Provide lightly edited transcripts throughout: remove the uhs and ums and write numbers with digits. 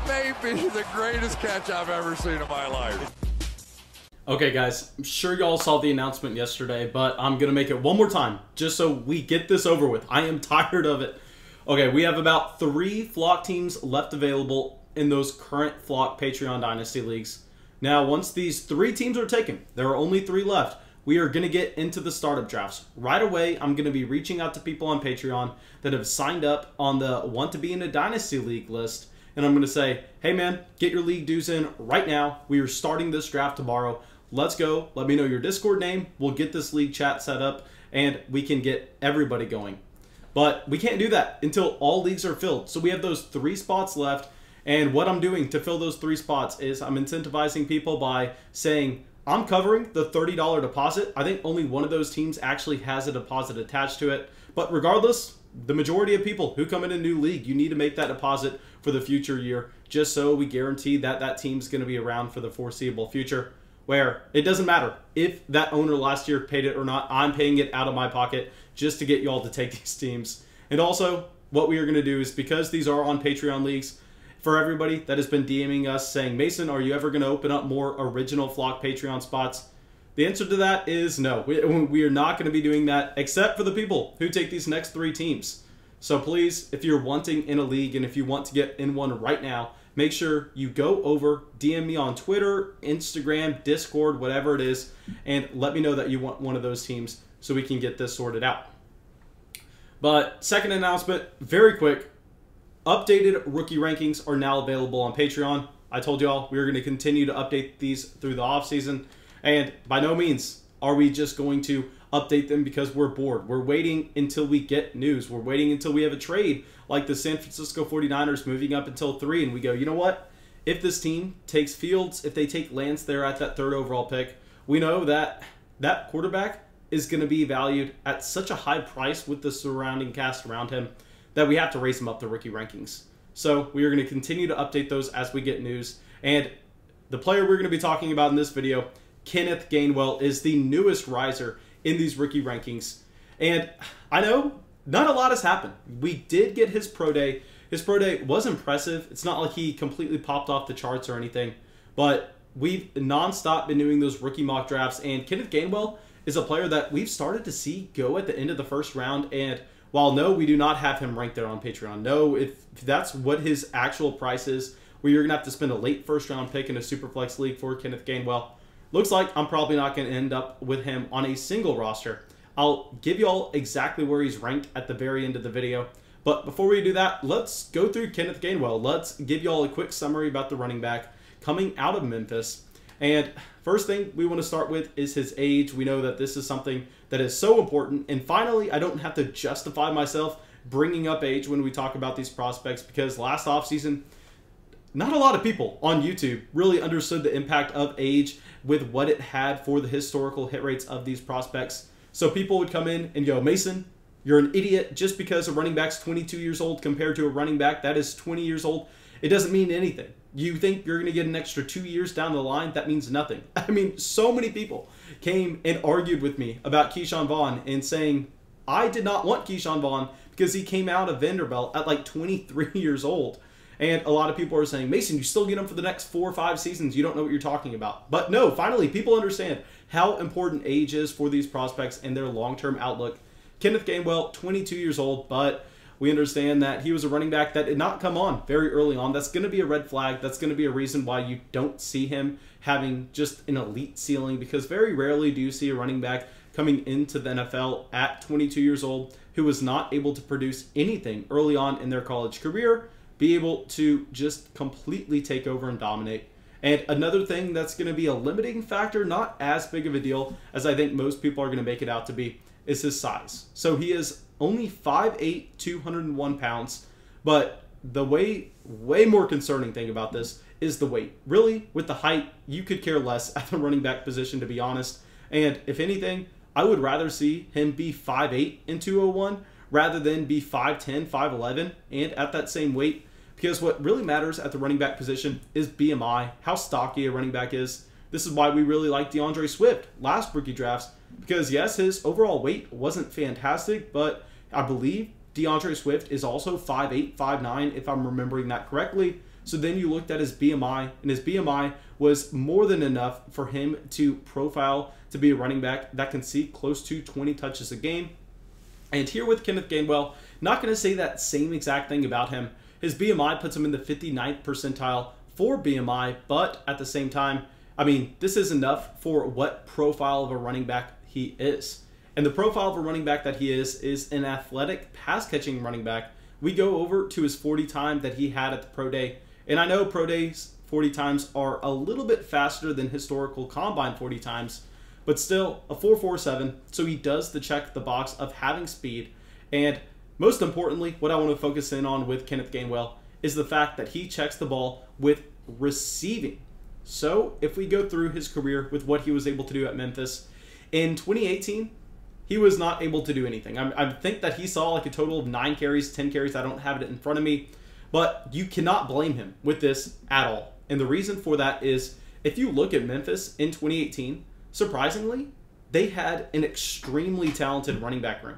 That may be the greatest catch I've ever seen in my life. Okay, guys, I'm sure y'all saw the announcement yesterday, but I'm going to make it one more time just so we get this over with. I am tired of it. Okay, we have about 3 flock teams left available in those current flock Patreon Dynasty leagues. Now, once these 3 teams are taken, there are only 3 left, we are going to get into the startup drafts. Right away, I'm going to be reaching out to people on Patreon that have signed up on the Want to Be in a Dynasty League list, and I'm going to say, hey man, get your league dues in right now. We are starting this draft tomorrow. Let's go. Let me know your Discord name. We'll get this league chat set up, and we can get everybody going. But we can't do that until all leagues are filled. So we have those 3 spots left, and what I'm doing to fill those 3 spots is I'm incentivizing people by saying, I'm covering the $30 deposit. I think only one of those teams actually has a deposit attached to it. But regardless, the majority of people who come in a new league, you need to make that deposit for the future year, just so we guarantee that that team's going to be around for the foreseeable future, where it doesn't matter if that owner last year paid it or not. I'm paying it out of my pocket just to get y'all to take these teams. And also, what we are going to do is, because these are on Patreon leagues, for everybody that has been DMing us saying, Mason, are you ever going to open up more original flock Patreon spots? The answer to that is no. We are not going to be doing that, except for the people who take these next 3 teams. So please, if you're wanting in a league and if you want to get in one right now, make sure you go over, DM me on Twitter, Instagram, Discord, whatever it is, and let me know that you want one of those teams so we can get this sorted out. But second announcement, very quick, updated rookie rankings are now available on Patreon. I told y'all we were going to continue to update these through the offseason, and by no means are we just going to update them because we're bored. We're waiting until we get news. We're waiting until we have a trade like the San Francisco 49ers moving up until 3, and we go, you know what? If this team takes Fields, if they take Lance there at that 3rd overall pick, we know that that quarterback is going to be valued at such a high price with the surrounding cast around him that we have to raise him up the rookie rankings. So we are going to continue to update those as we get news. And the player we're going to be talking about in this video, Kenneth Gainwell, is the newest riser in these rookie rankings. And I know not a lot has happened. We did get his pro day. His pro day was impressive. It's not like he completely popped off the charts or anything, but we've nonstop been doing those rookie mock drafts, and Kenneth Gainwell is a player that we've started to see go at the end of the 1st round. And while no, we do not have him ranked there on Patreon. No, if that's what his actual price is, where you're going to have to spend a late 1st round pick in a Superflex league for Kenneth Gainwell, looks like I'm probably not going to end up with him on a single roster. I'll give y'all exactly where he's ranked at the very end of the video. But before we do that, let's go through Kenneth Gainwell. Let's give y'all a quick summary about the running back coming out of Memphis. And first thing we want to start with is his age. We know that this is something that is so important. And finally, I don't have to justify myself bringing up age when we talk about these prospects, because last offseason, not a lot of people on YouTube really understood the impact of age with what it had for the historical hit rates of these prospects. So people would come in and go, Mason, you're an idiot just because a running back's 22 years old compared to a running back that is 20 years old. It doesn't mean anything. You think you're going to get an extra 2 years down the line? That means nothing. I mean, so many people came and argued with me about Keyshawn Vaughn and saying I did not want Keyshawn Vaughn because he came out of Vanderbilt at like 23 years old. And a lot of people are saying, Mason, you still get him for the next 4 or 5 seasons. You don't know what you're talking about. But no, finally, people understand how important age is for these prospects and their long-term outlook. Kenneth Gainwell, 22 years old, but we understand that he was a running back that did not come on very early on. That's going to be a red flag. That's going to be a reason why you don't see him having just an elite ceiling, because very rarely do you see a running back coming into the NFL at 22 years old who was not able to produce anything early on in their college career, be able to just completely take over and dominate. And another thing that's going to be a limiting factor, not as big of a deal as I think most people are going to make it out to be, is his size. So he is only 5'8", 201 pounds, but the way more concerning thing about this is the weight. Really, with the height, you could care less at the running back position, to be honest. And if anything, I would rather see him be 5'8" and 201 rather than be 5'10", 5'11", and at that same weight. Because what really matters at the running back position is BMI, how stocky a running back is. This is why we really like DeAndre Swift last rookie drafts, because yes, his overall weight wasn't fantastic, but I believe DeAndre Swift is also 5'8", 5'9", if I'm remembering that correctly. So then you looked at his BMI, and his BMI was more than enough for him to profile to be a running back that can see close to 20 touches a game. And here with Kenneth Gainwell, not going to say that same exact thing about him. His BMI puts him in the 59th percentile for BMI, but at the same time, I mean, this is enough for what profile of a running back he is. And the profile of a running back that he is an athletic pass-catching running back. We go over to his 40 time that he had at the Pro Day. And I know Pro Days 40 times are a little bit faster than historical Combine 40 times, but still a 4.47. So he does check the box of having speed. And most importantly, what I want to focus in on with Kenneth Gainwell is the fact that he checks the ball with receiving. So if we go through his career with what he was able to do at Memphis, in 2018, he was not able to do anything. I think that he saw like a total of 9 carries, 10 carries. I don't have it in front of me, but you cannot blame him with this at all. And the reason for that is if you look at Memphis in 2018, surprisingly, they had an extremely talented running back room.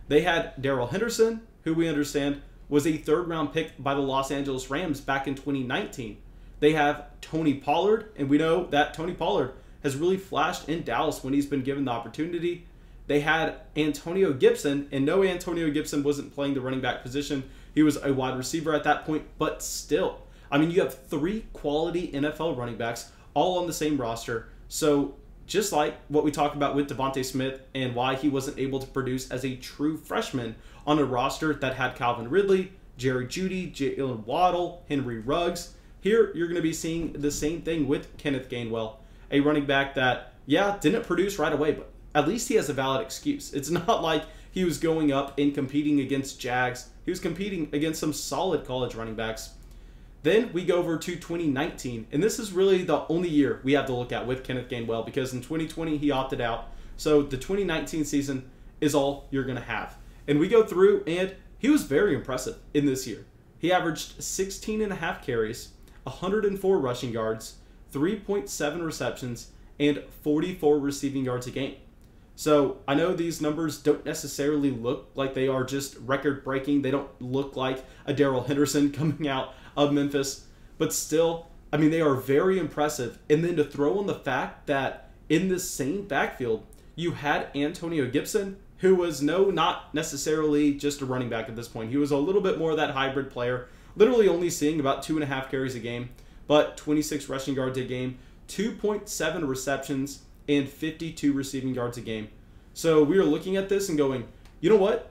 They had Darrell Henderson, who we understand was a 3rd round pick by the Los Angeles Rams back in 2019. They have Tony Pollard, and we know that Tony Pollard has really flashed in Dallas when he's been given the opportunity. They had Antonio Gibson, and no, Antonio Gibson wasn't playing the running back position. He was a wide receiver at that point, but still. I mean, you have 3 quality NFL running backs all on the same roster. So just like what we talked about with Devontae Smith and why he wasn't able to produce as a true freshman on a roster that had Calvin Ridley, Jerry Jeudy, Jalen Waddle, Henry Ruggs, here you're going to be seeing the same thing with Kenneth Gainwell, a running back that, yeah, didn't produce right away, but at least he has a valid excuse. It's not like he was going up and competing against Jags. He was competing against some solid college running backs. Then we go over to 2019, and this is really the only year we have to look at with Kenneth Gainwell because in 2020 he opted out. So the 2019 season is all you're going to have. And we go through, and he was very impressive in this year. He averaged 16.5 carries, 104 rushing yards, 3.7 receptions, and 44 receiving yards a game. So I know these numbers don't necessarily look like they are just record-breaking. They don't look like a Darrell Henderson coming out of Memphis. But still, I mean, they are very impressive. And then to throw on the fact that in this same backfield, you had Antonio Gibson, who was not necessarily just a running back at this point. He was a little bit more of that hybrid player, literally only seeing about 2.5 carries a game, but 26 rushing yards a game, 2.7 receptions, and 52 receiving yards a game. So we were looking at this and going, you know what?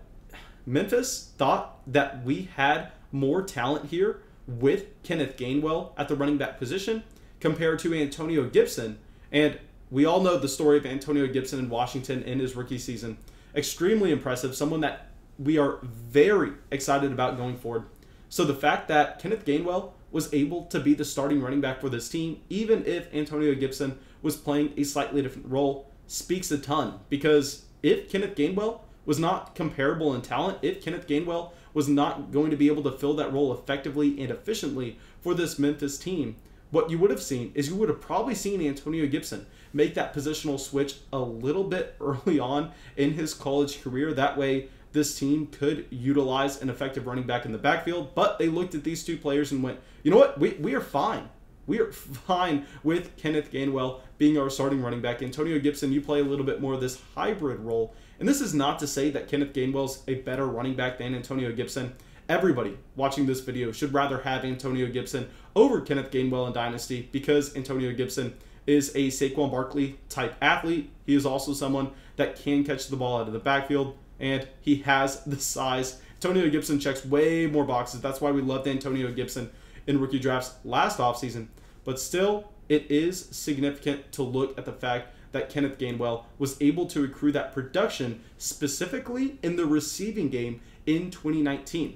Memphis thought that we had more talent here with Kenneth Gainwell at the running back position compared to Antonio Gibson. And we all know the story of Antonio Gibson in Washington in his rookie season. Extremely impressive, someone that we are very excited about going forward. So the fact that Kenneth Gainwell was able to be the starting running back for this team, even if Antonio Gibson was playing a slightly different role, speaks a ton. Because if Kenneth Gainwell was not comparable in talent, if Kenneth Gainwell was not going to be able to fill that role effectively and efficiently for this Memphis team, what you would have seen is you would have probably seen Antonio Gibson make that positional switch a little bit early on in his college career. That way, this team could utilize an effective running back in the backfield, but they looked at these 2 players and went, you know what, we are fine. We are fine with Kenneth Gainwell being our starting running back. Antonio Gibson, you play a little bit more of this hybrid role. And this is not to say that Kenneth Gainwell's a better running back than Antonio Gibson. Everybody watching this video should rather have Antonio Gibson over Kenneth Gainwell in Dynasty because Antonio Gibson is a Saquon Barkley type athlete. He is also someone that can catch the ball out of the backfield, and he has the size. Antonio Gibson checks way more boxes. That's why we loved Antonio Gibson in rookie drafts last offseason. But still, it is significant to look at the fact that Kenneth Gainwell was able to accrue that production specifically in the receiving game in 2019.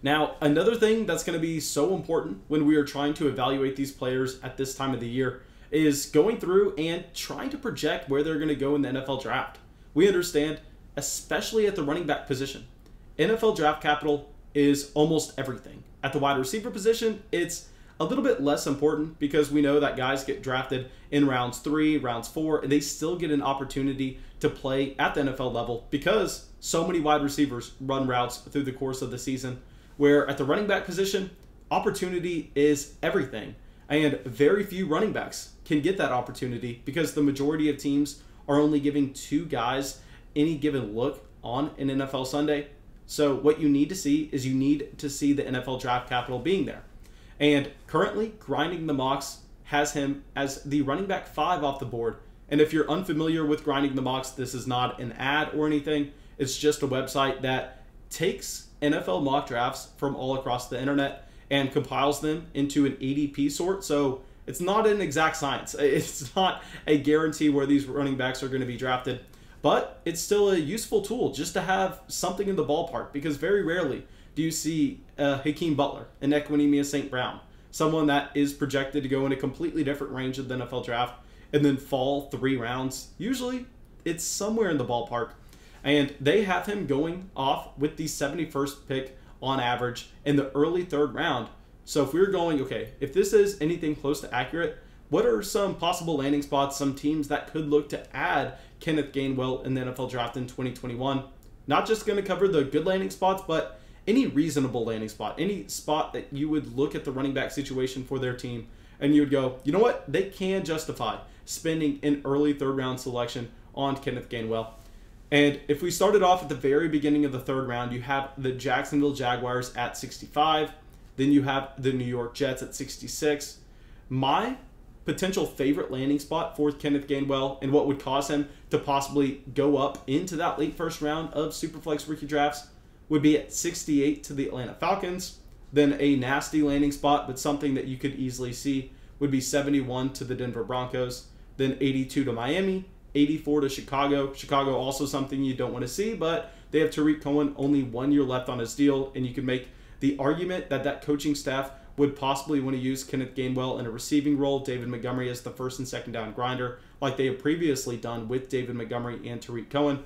Now, another thing that's going to be so important when we are trying to evaluate these players at this time of the year is going through and trying to project where they're going to go in the NFL draft. We understand, especially at the running back position, NFL draft capital is almost everything. At the wide receiver position, it's a little bit less important because we know that guys get drafted in rounds 3, rounds 4, and they still get an opportunity to play at the NFL level because so many wide receivers run routes through the course of the season. Where at the running back position, opportunity is everything. And very few running backs can get that opportunity because the majority of teams are only giving 2 guys any given look on an NFL Sunday. So what you need to see is you need to see the NFL draft capital being there. And currently, Grinding the Mocks has him as the running back 5 off the board. And if you're unfamiliar with Grinding the Mocks, this is not an ad or anything. It's just a website that takes NFL mock drafts from all across the internet and compiles them into an ADP sort. So it's not an exact science. It's not a guarantee where these running backs are going to be drafted. But it's still a useful tool just to have something in the ballpark, because very rarely do you see Hakeem Butler and Equinemius St. Brown, someone that is projected to go in a completely different range of the NFL draft and then fall 3 rounds. Usually it's somewhere in the ballpark. And they have him going off with the 71st pick on average in the early 3rd round. So if we're going, okay, if this is anything close to accurate, what are some possible landing spots, some teams that could look to add Kenneth Gainwell in the NFL draft in 2021? Not just going to cover the good landing spots, but any reasonable landing spot, any spot that you would look at the running back situation for their team and you would go, you know what, they can justify spending an early 3rd round selection on Kenneth Gainwell. And if we started off at the very beginning of the 3rd round, you have the Jacksonville Jaguars at 65. Then you have the New York Jets at 66. My potential favorite landing spot for Kenneth Gainwell and what would cause him to possibly go up into that late 1st round of Superflex rookie drafts would be at 68 to the Atlanta Falcons. Then a nasty landing spot, but something that you could easily see, would be 71 to the Denver Broncos. Then 82 to Miami, 84 to Chicago. Chicago also something you don't want to see, but they have Tariq Cohen, only 1 year left on his deal, and you can make the argument that that coaching staff would possibly want to use Kenneth Gainwell in a receiving role, David Montgomery as the 1st and 2nd down grinder, like they have previously done with David Montgomery and Tariq Cohen.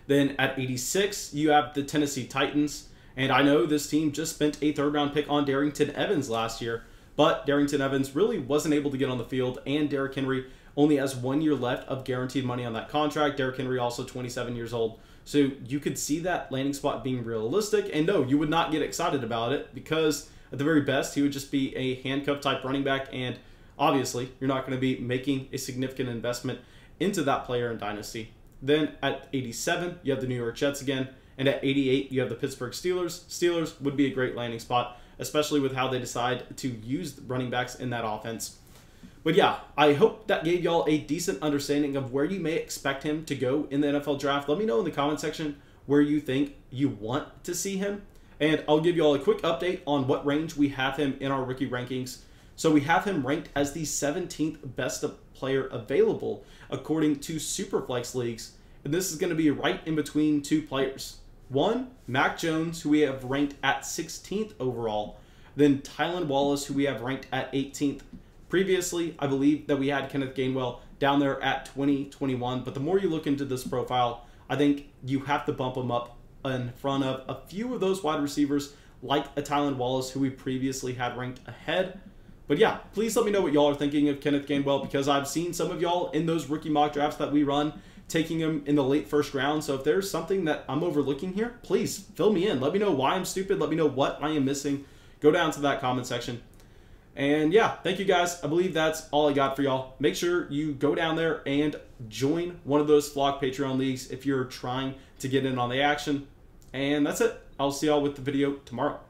Then at 86, you have the Tennessee Titans, and I know this team just spent a 3rd round pick on Darrington Evans last year, but Darrington Evans really wasn't able to get on the field, and Derrick Henry only has 1 year left of guaranteed money on that contract. Derrick Henry also 27 years old. So you could see that landing spot being realistic, and no, you would not get excited about it because at the very best, he would just be a handcuff type running back, and obviously you're not going to be making a significant investment into that player in Dynasty. Then at 87, you have the New York Jets again, and at 88, you have the Pittsburgh Steelers. Steelers would be a great landing spot, especially with how they decide to use running backs in that offense. But yeah, I hope that gave y'all a decent understanding of where you may expect him to go in the NFL draft. Let me know in the comment section where you think you want to see him. And I'll give y'all a quick update on what range we have him in our rookie rankings. So we have him ranked as the 17th best player available according to Superflex leagues. And this is going to be right in between 2 players. One, Mac Jones, who we have ranked at 16th overall. Then Tylan Wallace, who we have ranked at 18th. Previously, I believe that we had Kenneth Gainwell down there at 20, 21. But the more you look into this profile, I think you have to bump him up in front of a few of those wide receivers like a Tylan Wallace, who we previously had ranked ahead. But yeah, please let me know what y'all are thinking of Kenneth Gainwell, because I've seen some of y'all in those rookie mock drafts that we run taking him in the late 1st round. So if there's something that I'm overlooking here, please fill me in. Let me know why I'm stupid. Let me know what I am missing. Go down to that comment section. And yeah, thank you guys. I believe that's all I got for y'all. Make sure you go down there and join one of those Flock Patreon leagues if you're trying to get in on the action. And that's it. I'll see y'all with the video tomorrow.